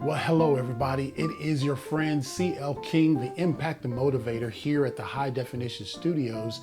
Well, hello everybody. It is your friend CL King, the Impact and Motivator here at the High Definition Studios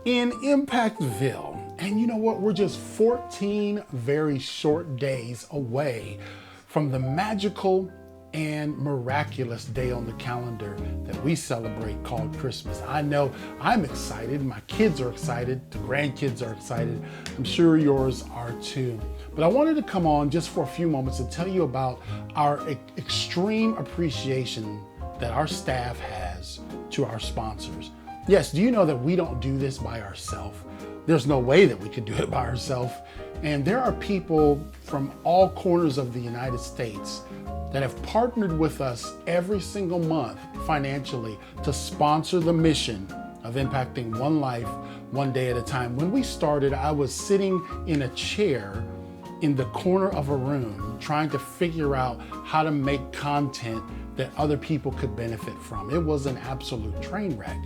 in Impactville. And you know what? We're just 14 very short days away from the magical and miraculous day on the calendar that we celebrate called Christmas. I know I'm excited. My kids are excited. The grandkids are excited. I'm sure yours are too. But I wanted to come on just for a few moments and tell you about our extreme appreciation that our staff has to our sponsors. Yes, do you know that we don't do this by ourselves? There's no way that we could do it by ourselves. And there are people from all corners of the United States that have partnered with us every single month financially to sponsor the mission of impacting one life, one day at a time. When we started, I was sitting in a chair in the corner of a room trying to figure out how to make content that other people could benefit from. It was an absolute train wreck.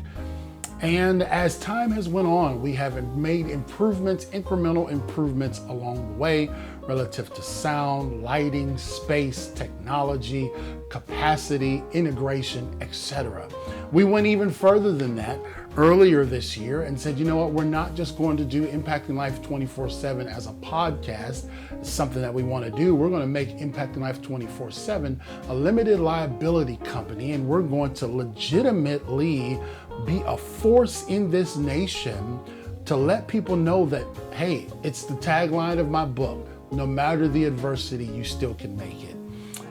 And as time has went on, we have made improvements, incremental improvements along the way relative to sound, lighting, space, technology, capacity, integration, etc. We went even further than that earlier this year and said, you know what, we're not just going to do Impacting Life 24/7 as a podcast. It's something that we want to do. We're going to make Impacting Life 24/7 a limited liability company, and we're going to legitimately be a force in this nation to let people know that, hey, it's the tagline of my book, no matter the adversity, you still can make it.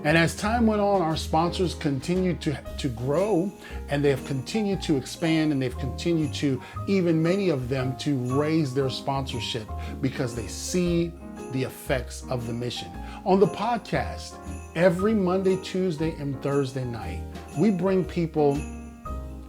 And as time went on, our sponsors continued to grow, and they have continued to expand, and they've continued to, even many of them, to raise their sponsorship because they see the effects of the mission. On the podcast, every Monday, Tuesday, and Thursday night, we bring people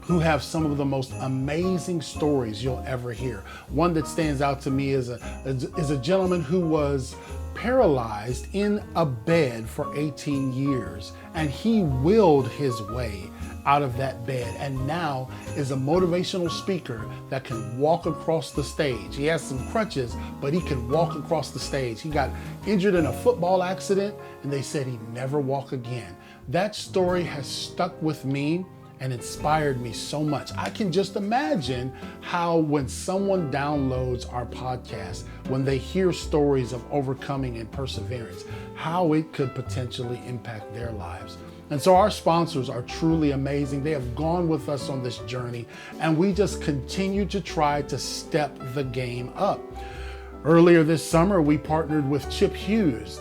who have some of the most amazing stories you'll ever hear. One that stands out to me is a gentleman who was paralyzed in a bed for 18 years, and he willed his way out of that bed, and now is a motivational speaker that can walk across the stage. He has some crutches, but he can walk across the stage. He got injured in a football accident, and they said he'd never walk again. That story has stuck with me and inspired me so much. I can just imagine how when someone downloads our podcast, when they hear stories of overcoming and perseverance, how it could potentially impact their lives. And so our sponsors are truly amazing. They have gone with us on this journey, and we just continue to try to step the game up. Earlier this summer, we partnered with Chip Hughes,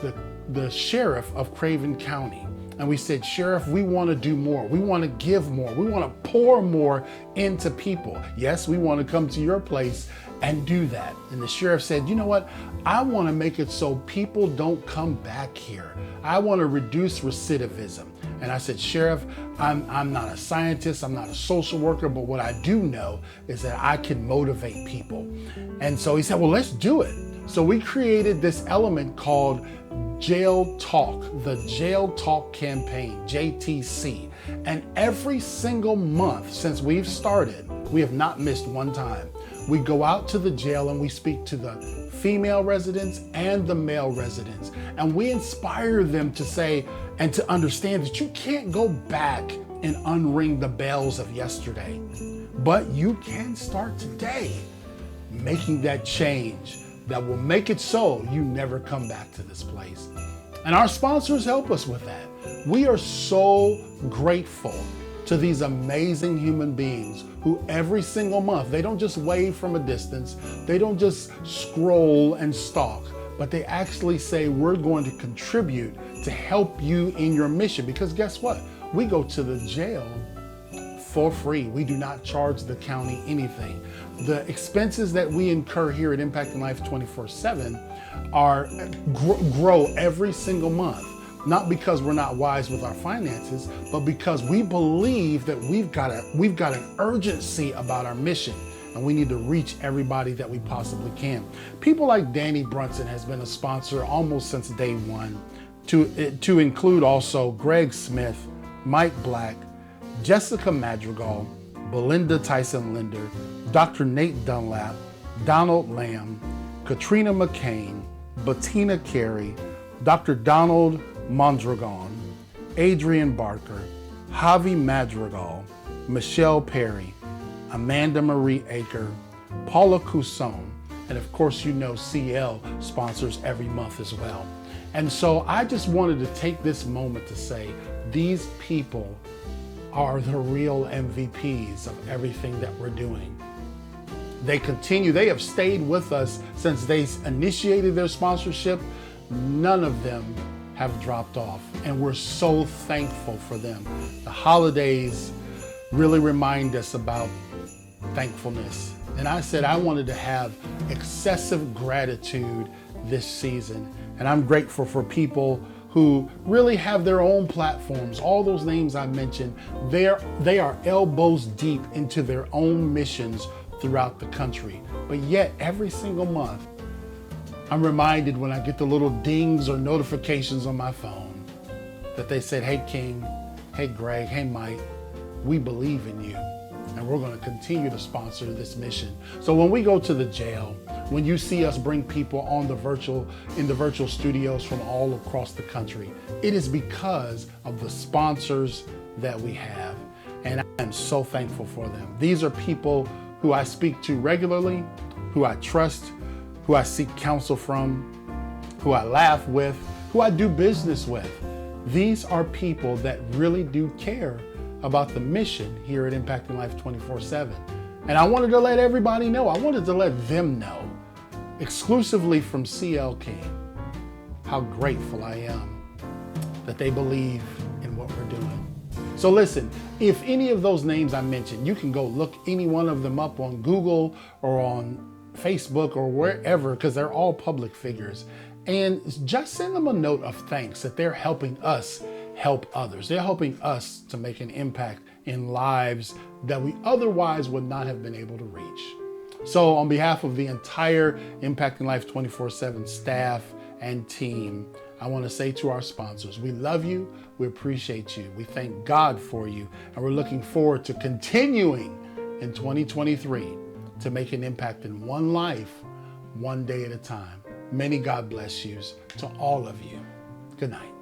the sheriff of Craven County. And we said, Sheriff, we want to do more. We want to give more. We want to pour more into people. Yes, we want to come to your place and do that. And the sheriff said, you know what? I want to make it so people don't come back here. I want to reduce recidivism. And I said, Sheriff, I'm not a scientist, I'm not a social worker, but what I do know is that I can motivate people. And so he said, well, let's do it. So we created this element called Jail Talk, the Jail Talk campaign, JTC. And every single month since we've started, we have not missed one time. We go out to the jail and we speak to the female residents and the male residents. And we inspire them to say and to understand that you can't go back and unring the bells of yesterday, but you can start today making that change that will make it so you never come back to this place. And our sponsors help us with that. We are so grateful to these amazing human beings who every single month, they don't just wave from a distance, they don't just scroll and stalk, but they actually say, we're going to contribute to help you in your mission. Because guess what? We go to the jail for free. We do not charge the county anything. The expenses that we incur here at Impacting Life 24/7 are grow every single month. Not because we're not wise with our finances, but because we believe that we've got an urgency about our mission, and we need to reach everybody that we possibly can. People like Danny Brunson has been a sponsor almost since day one, to include also Greg Smith, Mike Black, Jessica Madrigal, Belinda Tyson Linder, Dr. Nate Dunlap, Donald Lamb, Katrina McCain, Bettina Carey, Dr. Donald Mondragon, Adrian Barker, Javi Madrigal, Michelle Perry, Amanda Marie Aker, Paula Cusson, and of course, you know CL sponsors every month as well. And so I just wanted to take this moment to say, these people are the real MVPs of everything that we're doing. They have stayed with us since they initiated their sponsorship. None of them have dropped off, and we're so thankful for them. The holidays really remind us about thankfulness. And I said I wanted to have excessive gratitude this season. And I'm grateful for people who really have their own platforms. All those names I mentioned, they are elbows deep into their own missions throughout the country. But yet every single month, I'm reminded when I get the little dings or notifications on my phone that they said, hey King, hey Greg, hey Mike, we believe in you and we're going to continue to sponsor this mission. So when we go to the jail, when you see us bring people in the virtual studios from all across the country, it is because of the sponsors that we have. And I am so thankful for them. These are people who I speak to regularly, who I trust, who I seek counsel from, who I laugh with, who I do business with. These are people that really do care about the mission here at Impacting Life 24/7. And I wanted to let everybody know, I wanted to let them know, exclusively from CL King, how grateful I am that they believe in what we're doing. So listen, if any of those names I mentioned, you can go look any one of them up on Google or on Facebook or wherever, because they're all public figures. And just send them a note of thanks that they're helping us help others. They're helping us to make an impact in lives that we otherwise would not have been able to reach. So on behalf of the entire Impacting Life 24/7 staff and team, I want to say to our sponsors, we love you, we appreciate you, we thank God for you, and we're looking forward to continuing in 2023 to make an impact in one life, one day at a time. Many God bless yous to all of you. Good night.